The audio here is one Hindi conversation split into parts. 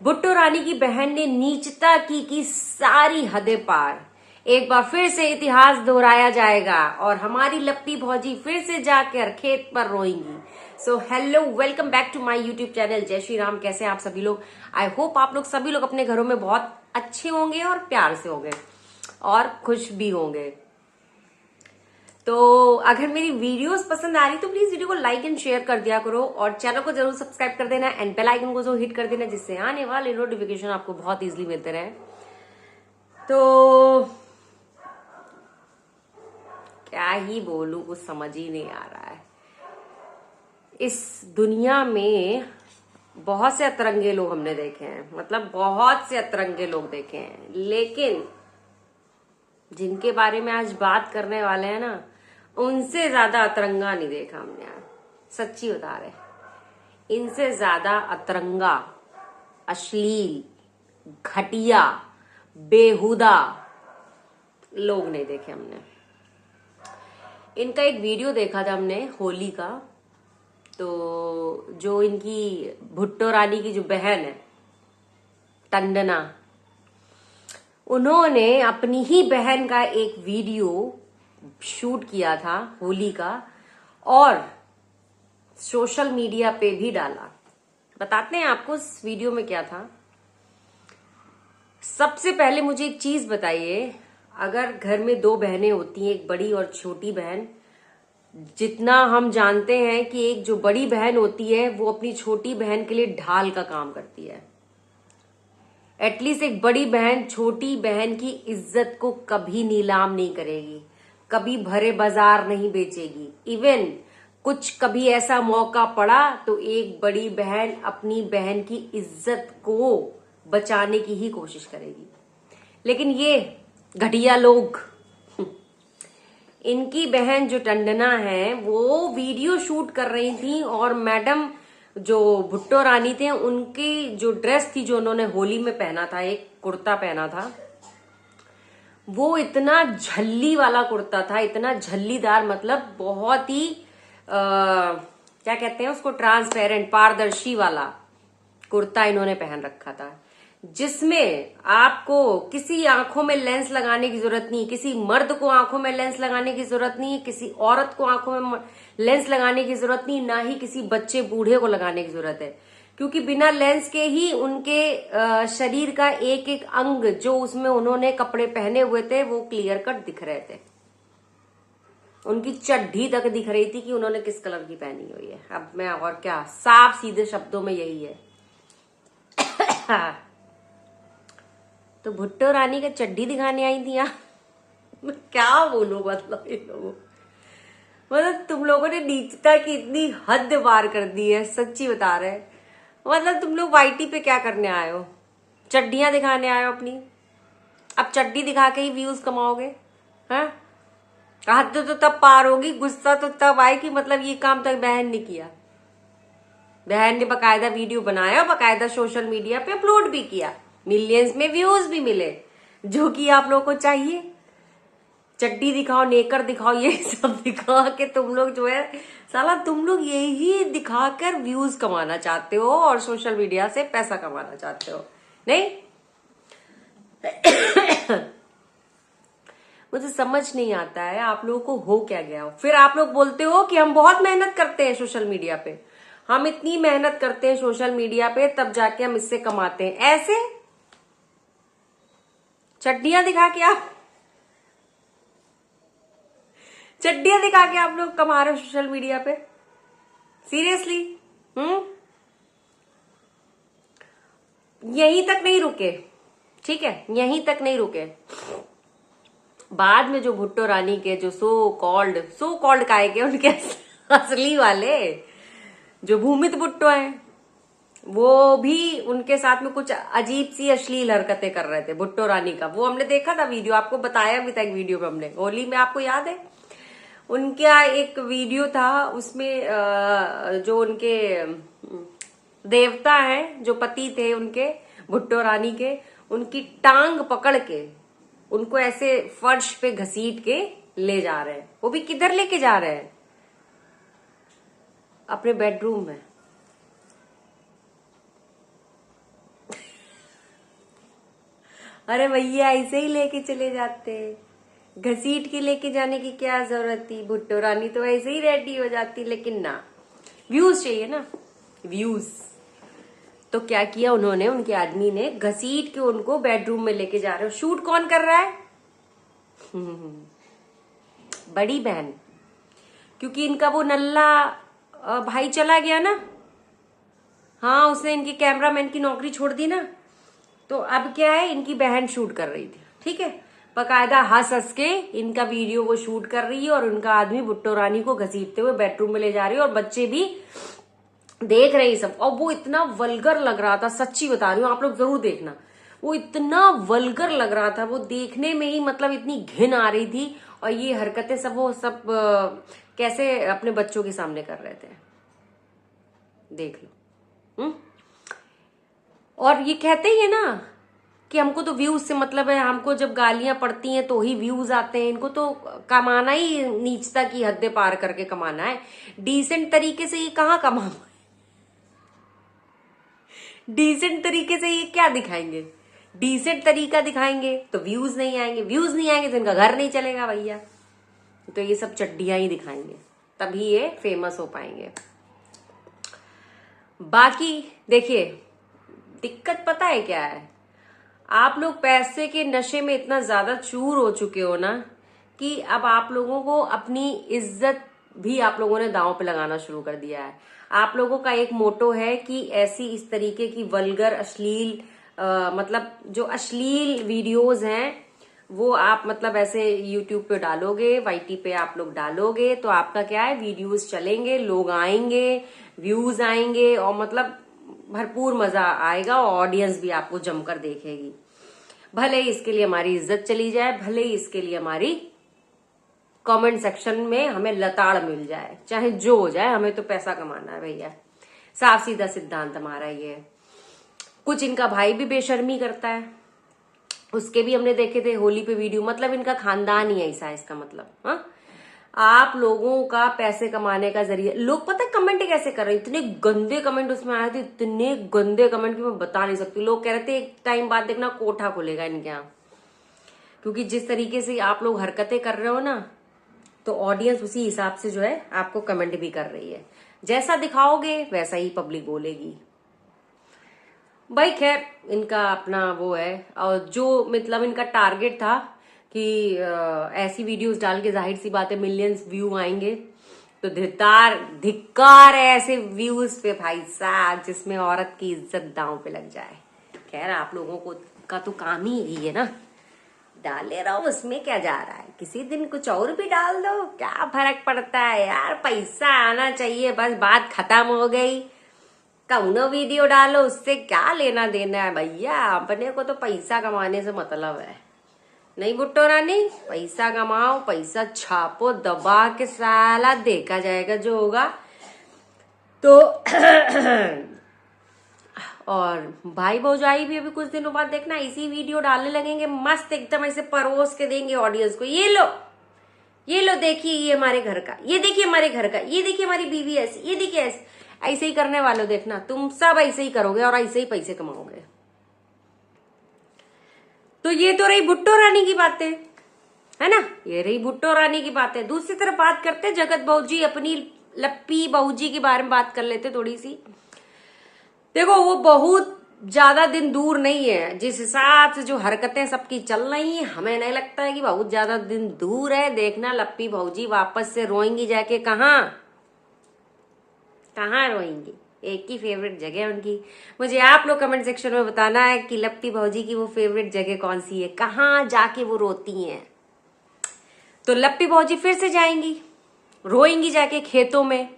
भुट्टो रानी की बहन ने नीचता की सारी हदें पार। एक बार फिर से इतिहास दोहराया जाएगा और हमारी लपटी भौजी फिर से जाकर खेत पर रोएंगी। So hello, welcome back to my YouTube channel. जय श्री राम। कैसे हैं आप सभी लोग? आई होप आप लोग सभी लोग अपने घरों में बहुत अच्छे होंगे और प्यार से होंगे और खुश भी होंगे। तो अगर मेरी वीडियोस पसंद आ रही तो प्लीज वीडियो को लाइक एंड शेयर कर दिया करो और चैनल को जरूर सब्सक्राइब कर देना एंड बेल आइकन को जो हिट कर देना, जिससे आने वाले नोटिफिकेशन आपको बहुत इजीली मिलते रहे। तो क्या ही बोलूं, कुछ समझ ही नहीं आ रहा है। इस दुनिया में बहुत से अतरंगे लोग हमने देखे हैं, मतलब बहुत से अतरंगे लोग देखे हैं, लेकिन जिनके बारे में आज बात करने वाले हैं ना, उनसे ज्यादा अतरंगा नहीं देखा हमने आज। सच्ची बता रहे, इनसे ज्यादा अतरंगा, अश्लील, घटिया, बेहुदा लोग नहीं देखे हमने। इनका एक वीडियो देखा था हमने होली का। तो जो इनकी भुट्टो रानी की जो बहन है टंडना, उन्होंने अपनी ही बहन का एक वीडियो शूट किया था होली का और सोशल मीडिया पे भी डाला। बताते हैं आपको इस वीडियो में क्या था। सबसे पहले मुझे एक चीज बताइए, अगर घर में दो बहनें होती हैं, एक बड़ी और छोटी बहन, जितना हम जानते हैं कि एक जो बड़ी बहन होती है वो अपनी छोटी बहन के लिए ढाल का काम करती है। एटलीस्ट एक बड़ी बहन छोटी बहन की इज्जत को कभी नीलाम नहीं करेगी, कभी भरे बाजार नहीं बेचेगी। इवन कुछ कभी ऐसा मौका पड़ा तो एक बड़ी बहन अपनी बहन की इज्जत को बचाने की ही कोशिश करेगी। लेकिन ये घटिया लोग, इनकी बहन जो टंडना है वो वीडियो शूट कर रही थी और मैडम जो भुट्टो रानी थे उनकी जो ड्रेस थी, जो उन्होंने होली में पहना था, एक कुर्ता पहना था, वो इतना झल्ली वाला कुर्ता था, इतना झल्लीदार, मतलब बहुत ही क्या कहते हैं उसको, ट्रांसपेरेंट, पारदर्शी वाला कुर्ता इन्होंने पहन रखा था, जिसमें आपको किसी आंखों में लेंस लगाने की जरूरत नहीं, किसी मर्द को आंखों में लेंस लगाने की जरूरत नहीं, किसी औरत को आंखों में लेंस लगाने की जरूरत नहीं, ना ही किसी बच्चे बूढ़े को लगाने की जरूरत है, क्योंकि बिना लेंस के ही उनके शरीर का एक एक अंग जो उसमें उन्होंने कपड़े पहने हुए थे वो क्लियर कट दिख रहे थे। उनकी चड्ढी तक दिख रही थी कि उन्होंने किस कलर की पहनी हुई है। अब मैं और क्या, साफ सीधे शब्दों में यही है। तो भुट्टो रानी का चड्ढी दिखाने आई थी यहाँ। मैं क्या बोलूं, मतलब इन लोगों, मतलब तुम लोगों ने नीचता की इतनी हद पार कर दी है। सच्ची बता रहे, मतलब तुम लोग वाईटी पे क्या करने आए हो? चड्डियां दिखाने आए हो अपनी। अब चड्डी दिखा के ही व्यूज कमाओगे? हाँ, हद तो तब पार होगी, गुस्सा तो तब आए कि मतलब ये काम तक बहन ने किया। बहन ने बकायदा वीडियो बनाया, बकायदा सोशल मीडिया पे अपलोड भी किया, मिलियंस में व्यूज भी मिले, जो कि आप लोगों को चाहिए। चड्डी दिखाओ, नेकर दिखाओ, ये सब दिखा के तुम लोग जो है, साला तुम लोग यही दिखाकर व्यूज कमाना चाहते हो और सोशल मीडिया से पैसा कमाना चाहते हो, नहीं? मुझे समझ नहीं आता है आप लोगों को हो क्या गया हो। फिर आप लोग बोलते हो कि हम बहुत मेहनत करते हैं सोशल मीडिया पे, हम इतनी मेहनत करते हैं सोशल मीडिया पे तब जाके हम इससे कमाते हैं। ऐसे चड्डियां दिखा के आप लोग कमा रहे हो सोशल मीडिया पे? सीरियसली? यहीं तक नहीं रुके, ठीक है, यहीं तक नहीं रुके। बाद में जो भुट्टो रानी के जो सो कॉल्ड काय के उनके असली वाले जो भूमित भुट्टो हैं, वो भी उनके साथ में कुछ अजीब सी अश्लील हरकतें कर रहे थे भुट्टो रानी का। वो हमने देखा था वीडियो, आपको बताया भी था एक वीडियो में हमने होली में, आपको याद है? उनका एक वीडियो था, उसमें जो उनके देवता हैं, जो पति थे उनके भुट्टो रानी के, उनकी टांग पकड़ के उनको ऐसे फर्श पे घसीट के ले जा रहे हैं। वो भी किधर लेके जा रहे हैं? अपने बेडरूम में। अरे भैया ऐसे ही लेके चले जाते, घसीट के लेके जाने की क्या जरूरत थी। भुट्टो रानी तो ऐसे ही रेडी हो जाती, लेकिन ना, व्यूज चाहिए ना, व्यूज। तो क्या किया उन्होंने, उनके आदमी ने घसीट के उनको बेडरूम में लेके जा रहे हो। शूट कौन कर रहा है? बड़ी बहन, क्योंकि इनका वो नल्ला भाई चला गया ना, हाँ उसने इनकी कैमरामैन की नौकरी छोड़ दी ना, तो अब क्या है, इनकी बहन शूट कर रही थी, ठीक है, बकायदा हंस हंस के इनका वीडियो वो शूट कर रही है, और उनका आदमी भुट्टो रानी को घसीटते हुए बेडरूम में ले जा रही है, और बच्चे भी देख रहे हैं सब। और वो इतना वल्गर लग रहा था, सच्ची बता रही हूँ, आप लोग जरूर देखना, वो इतना वल्गर लग रहा था, वो देखने में ही मतलब इतनी घिन आ रही थी। और ये हरकतें सब वो सब कैसे अपने बच्चों के सामने कर रहे थे, देख लो। और ये कहते ही है ना कि हमको तो व्यूज से मतलब है, हमको जब गालियां पड़ती हैं तो ही व्यूज आते हैं, इनको तो कमाना ही नीचता की हदें पार करके कमाना है। डिसेंट तरीके से ये कहाँ कमा, डिसेंट तरीके से ये क्या दिखाएंगे, डिसेंट तरीका दिखाएंगे तो व्यूज नहीं आएंगे, व्यूज नहीं आएंगे तो इनका घर नहीं चलेगा भैया। तो ये सब चड्डियां ही दिखाएंगे, तभी ये फेमस हो पाएंगे। बाकी देखिए, दिक्कत पता है क्या है, आप लोग पैसे के नशे में इतना ज्यादा चूर हो चुके हो ना, कि अब आप लोगों को अपनी इज्जत भी आप लोगों ने दांव पे लगाना शुरू कर दिया है। आप लोगों का एक मोटो है कि ऐसी इस तरीके की वल्गर अश्लील मतलब जो अश्लील वीडियोस हैं वो आप मतलब ऐसे यूट्यूब पे डालोगे, वाईटी पे आप लोग डालोगे, तो आपका क्या है, वीडियोस चलेंगे, लोग आएंगे, व्यूज आएंगे, और मतलब भरपूर मजा आएगा, और ऑडियंस भी आपको जमकर देखेगी। भले ही इसके लिए हमारी इज्जत चली जाए, भले ही इसके लिए हमारी कमेंट सेक्शन में हमें लताड़ मिल जाए, चाहे जो हो जाए, हमें तो पैसा कमाना है भैया। साफ सीधा सिद्धांत हमारा ये है। कुछ इनका भाई भी बेशर्मी करता है, उसके भी हमने देखे थे होली पे वीडियो, मतलब इनका खानदान ही ऐसा है, इसका मतलब। हाँ, आप लोगों का पैसे कमाने का जरिया, लोग पता है कमेंट कैसे कर रहे हैं, इतने गंदे कमेंट उसमें आए थे, इतने गंदे कमेंट कि मैं बता नहीं सकती। लोग कह रहे थे एक टाइम बाद देखना कोठा खुलेगा इनके यहाँ, क्योंकि जिस तरीके से आप लोग हरकतें कर रहे हो ना, तो ऑडियंस उसी हिसाब से जो है आपको कमेंट भी कर रही है। जैसा दिखाओगे वैसा ही पब्लिक बोलेगी भाई। खैर, इनका अपना वो है, और जो मतलब इनका टारगेट था कि ऐसी वीडियोस डाल के जाहिर सी बात है मिलियंस व्यू आएंगे, तो धिक्कार है ऐसे व्यूज पे भाई साहब, जिसमें औरत की इज्जत दांव पे लग जाए। खैर, आप लोगों को का तो काम ही यही है ना, डाले रहो, उसमें क्या जा रहा है, किसी दिन कुछ और भी डाल दो, क्या फर्क पड़ता है यार, पैसा आना चाहिए, बस बात खत्म हो गई। कौनो वीडियो डालो, उससे क्या लेना देना है भैया, अपने को तो पैसा कमाने से मतलब है। नहीं भुट्टो रानी, पैसा कमाओ, पैसा छापो, दबा के साला, देखा जाएगा जो होगा। तो और भाई भौजाई भी अभी कुछ दिनों बाद देखना इसी वीडियो डालने लगेंगे, मस्त एकदम ऐसे परोस के देंगे ऑडियंस को, ये लो, ये लो, देखिए ये हमारे घर का, ये देखिए हमारे घर का, ये देखिए हमारी बीवी ऐसी, ये देखिए ऐसे। ऐसे ही करने वालों, देखना तुम सब ऐसे ही करोगे और ऐसे ही पैसे कमाओगे। तो ये तो रही भुट्टो रानी की बातें, है ना, ये रही भुट्टो रानी की बातें। दूसरी तरफ बात करते जगत बहू जी, अपनी लप्पी बहू जी के बारे में बात कर लेते थोड़ी सी। देखो, वो बहुत ज्यादा दिन दूर नहीं है, जिस हिसाब से जो हरकतें सबकी चल रही हैं, हमें नहीं लगता है कि बहुत ज्यादा दिन दूर है। देखना लप्पी भौजी वापस से रोएंगी जाके, कहाँ रोएंगी, एक ही फेवरेट जगह उनकी। मुझे आप लोग कमेंट सेक्शन में बताना है कि लप्पी भौजी की वो फेवरेट जगह कौन सी है, कहाँ जाके वो रोती हैं। तो लप्पी भौजी फिर से जाएंगी, रोएंगी जाके खेतों में।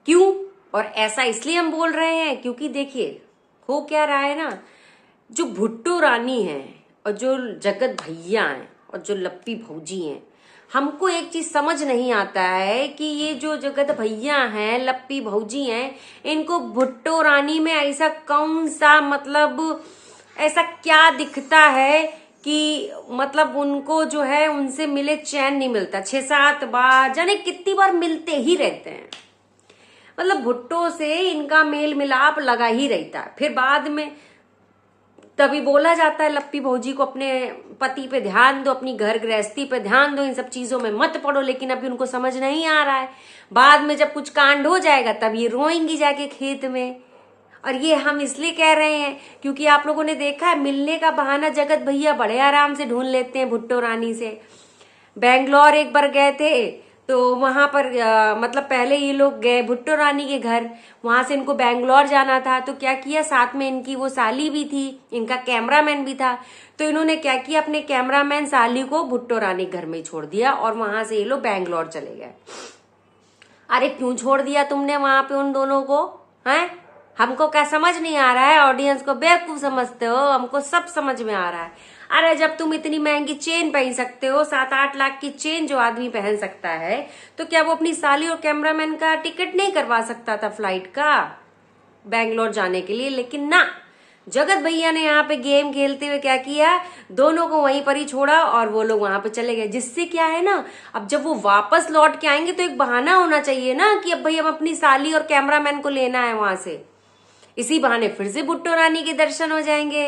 क्यों? और ऐसा इसलिए हम बोल रहे हैं क्योंकि देखिए हो क्या रहा है ना, जो भुट्टो रानी है और जो जगत भैया हैं और जो लप्पी भौजी हैं, हमको एक चीज समझ नहीं आता है कि ये जो जगत भैया हैं, लप्पी भौजी हैं, इनको भुट्टो रानी में ऐसा कौन सा मतलब ऐसा क्या दिखता है कि मतलब उनको जो है उनसे मिले चैन नहीं मिलता। 6-7 बार, जाने कितनी बार मिलते ही रहते हैं, मतलब भुट्टो से इनका मेल मिलाप लगा ही रहता है। फिर बाद में तभी बोला जाता है लप्पी भौजी को अपने पति पे ध्यान दो, अपनी घर गृहस्थी पे ध्यान दो, इन सब चीजों में मत पड़ो। लेकिन अभी उनको समझ नहीं आ रहा है। बाद में जब कुछ कांड हो जाएगा तब ये रोएंगी जाके खेत में। और ये हम इसलिए कह रहे हैं क्योंकि आप लोगों ने देखा है, मिलने का बहाना जगत भैया बड़े आराम से ढूंढ लेते हैं भुट्टो रानी से। बेंगलोर एक बार गए थे तो वहां पर मतलब पहले ये लोग गए भुट्टो रानी के घर, वहां से इनको बेंगलोर जाना था। तो क्या किया, साथ में इनकी वो साली भी थी, इनका कैमरामैन भी था। तो इन्होंने क्या किया, अपने कैमरामैन साली को भुट्टो रानी घर में छोड़ दिया और वहां से ये लोग बेंगलोर चले गए। अरे क्यों छोड़ दिया तुमने वहां पे उन दोनों को, हैं? हमको क्या समझ नहीं आ रहा है? ऑडियंस को बेवकूफ समझते हो? हमको सब समझ में आ रहा है। अरे जब तुम इतनी महंगी चेन पहन सकते हो, 7-8 लाख की चेन जो आदमी पहन सकता है, तो क्या वो अपनी साली और कैमरामैन का टिकट नहीं करवा सकता था फ्लाइट का बैंगलोर जाने के लिए? लेकिन ना, जगत भैया ने यहाँ पे गेम खेलते हुए क्या किया, दोनों को वहीं पर ही छोड़ा और वो लोग वहां पे चले गए। जिससे क्या है ना, अब जब वो वापस लौट के आएंगे तो एक बहाना होना चाहिए ना कि अब भाई हम अपनी साली और कैमरामैन को लेना है वहां से। इसी बहाने फिर से भुट्टो रानी के दर्शन हो जाएंगे।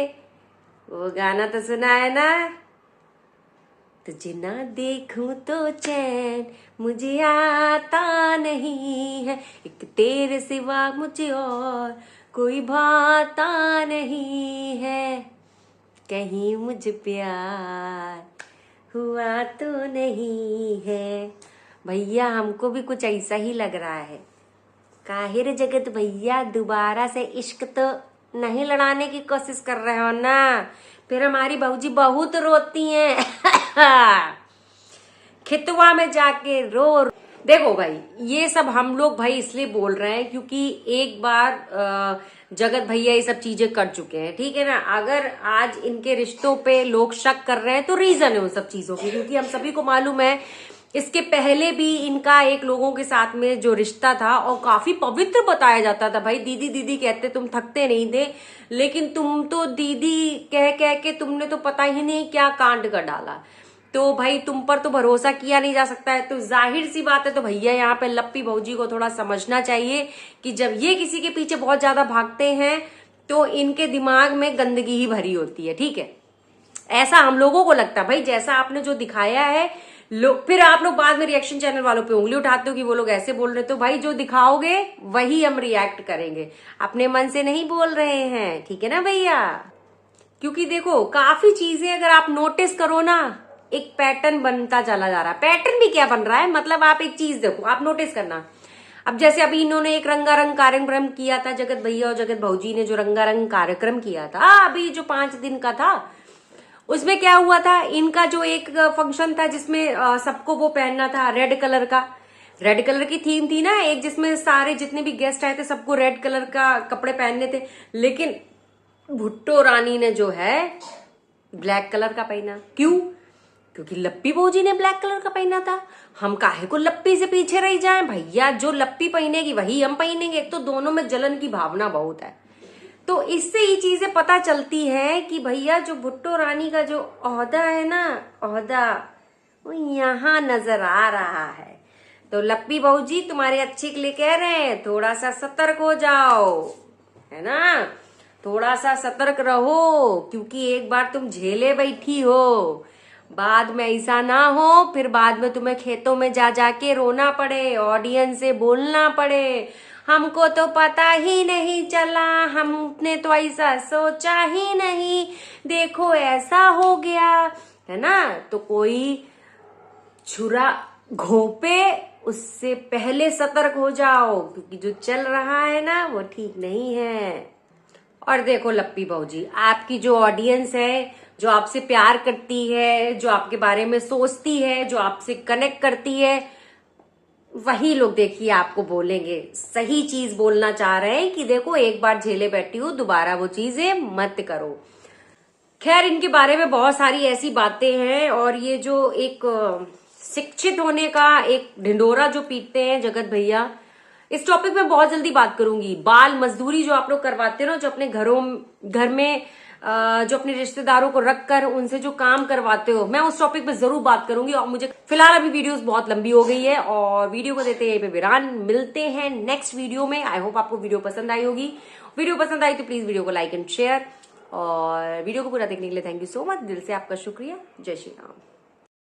वो गाना तो सुना है ना, तुझे ना देखूं तो चैन मुझे आता नहीं है, एक तेरे सिवा मुझे और कोई भाता नहीं है, कहीं मुझे प्यार हुआ तो नहीं है। भैया हमको भी कुछ ऐसा ही लग रहा है। काहिर जगत भैया, दोबारा से इश्क तो नहीं लड़ाने की कोशिश कर रहे हो ना? फिर हमारी भौजी बहुत रोती हैं खितवा में जाके रो। देखो भाई, ये सब हम लोग भाई इसलिए बोल रहे हैं क्योंकि एक बार जगत भैया ये सब चीजें कर चुके हैं, ठीक है ना। अगर आज इनके रिश्तों पे लोग शक कर रहे हैं तो रीजन है उन सब चीजों की, क्योंकि हम सभी को मालूम है इसके पहले भी इनका एक लोगों के साथ में जो रिश्ता था और काफी पवित्र बताया जाता था। भाई दीदी दीदी कहते तुम थकते नहीं थे, लेकिन तुम तो दीदी कह कह के तुमने तो पता ही नहीं क्या कांड कर डाला। तो भाई तुम पर तो भरोसा किया नहीं जा सकता है। तो जाहिर सी बात है, तो भैया यहाँ पे लप्पी भौजी को थोड़ा समझना चाहिए कि जब ये किसी के पीछे बहुत ज्यादा भागते हैं तो इनके दिमाग में गंदगी ही भरी होती है, ठीक है। ऐसा हम लोगों को लगता है भाई, जैसा आपने जो दिखाया है लोग, फिर आप लोग बाद में रिएक्शन चैनल वालों पे उंगली उठाते हो कि वो लोग ऐसे बोल रहे। तो भाई जो दिखाओगे वही हम रिएक्ट करेंगे, अपने मन से नहीं बोल रहे हैं, ठीक है ना भैया। क्योंकि देखो काफी चीजें अगर आप नोटिस करो ना, एक पैटर्न बनता चला जा रहा है। पैटर्न भी क्या बन रहा है, मतलब आप एक चीज देखो, आप नोटिस करना। अब जैसे अभी इन्होंने एक रंगारंग कार्यक्रम किया था, जगत भैया और जगत भौजी ने जो रंगारंग कार्यक्रम किया था अभी जो 5 दिन का था, उसमें क्या हुआ था, इनका जो एक फंक्शन था जिसमें सबको वो पहनना था रेड कलर का, रेड कलर की थीम थी ना एक, जिसमें सारे जितने भी गेस्ट आए थे सबको रेड कलर का कपड़े पहनने थे। लेकिन भुट्टो रानी ने जो है ब्लैक कलर का पहना। क्यों? क्योंकि लप्पी भौजी ने ब्लैक कलर का पहना था। हम काहे को लप्पी से पीछे रह जाएं भैया, जो लप्पी पहनेगी वही हम पहनेंगे। एक तो दोनों में जलन की भावना बहुत है। तो इससे ये चीजें पता चलती है कि भैया जो भुट्टो रानी का जो ओहदा है ना, ओहदा वो यहाँ नजर आ रहा है। तो लप्पी भौजी तुम्हारे अच्छे के लिए कह रहे हैं, थोड़ा सा सतर्क हो जाओ, है ना, थोड़ा सा सतर्क रहो। क्योंकि एक बार तुम झेले बैठी हो, बाद में ऐसा ना हो फिर बाद में तुम्हें खेतों में जा जाके रोना पड़े, ऑडियंस से बोलना पड़े, हमको तो पता ही नहीं चला, हमने तो ऐसा सोचा ही नहीं, देखो ऐसा हो गया, है ना। तो कोई छुरा घोंपे उससे पहले सतर्क हो जाओ, क्योंकि जो चल रहा है ना वो ठीक नहीं है। और देखो लप्पी भौजी, आपकी जो ऑडियंस है, जो आपसे प्यार करती है, जो आपके बारे में सोचती है, जो आपसे कनेक्ट करती है, वही लोग देखिए आपको बोलेंगे, सही चीज बोलना चाह रहे हैं कि देखो एक बार झेले बैठी हो, दोबारा वो चीजें मत करो। खैर इनके बारे में बहुत सारी ऐसी बातें हैं। और ये जो एक शिक्षित होने का एक ढिंडोरा जो पीटते हैं जगत भैया, इस टॉपिक में बहुत जल्दी बात करूंगी। बाल मजदूरी जो आप लोग करवाते हो, जो अपने घर में जो अपने रिश्तेदारों को रखकर उनसे जो काम करवाते हो, मैं उस टॉपिक पे जरूर बात करूंगी। और मुझे फिलहाल अभी वीडियोस बहुत लंबी हो गई है और वीडियो को देते हैं विराम। मिलते हैं नेक्स्ट वीडियो में। आई होप आपको वीडियो पसंद आई होगी। वीडियो पसंद आई तो प्लीज वीडियो को लाइक एंड शेयर, और वीडियो को पूरा देखने के लिए थैंक यू सो मच, दिल से आपका शुक्रिया। जय श्री राम।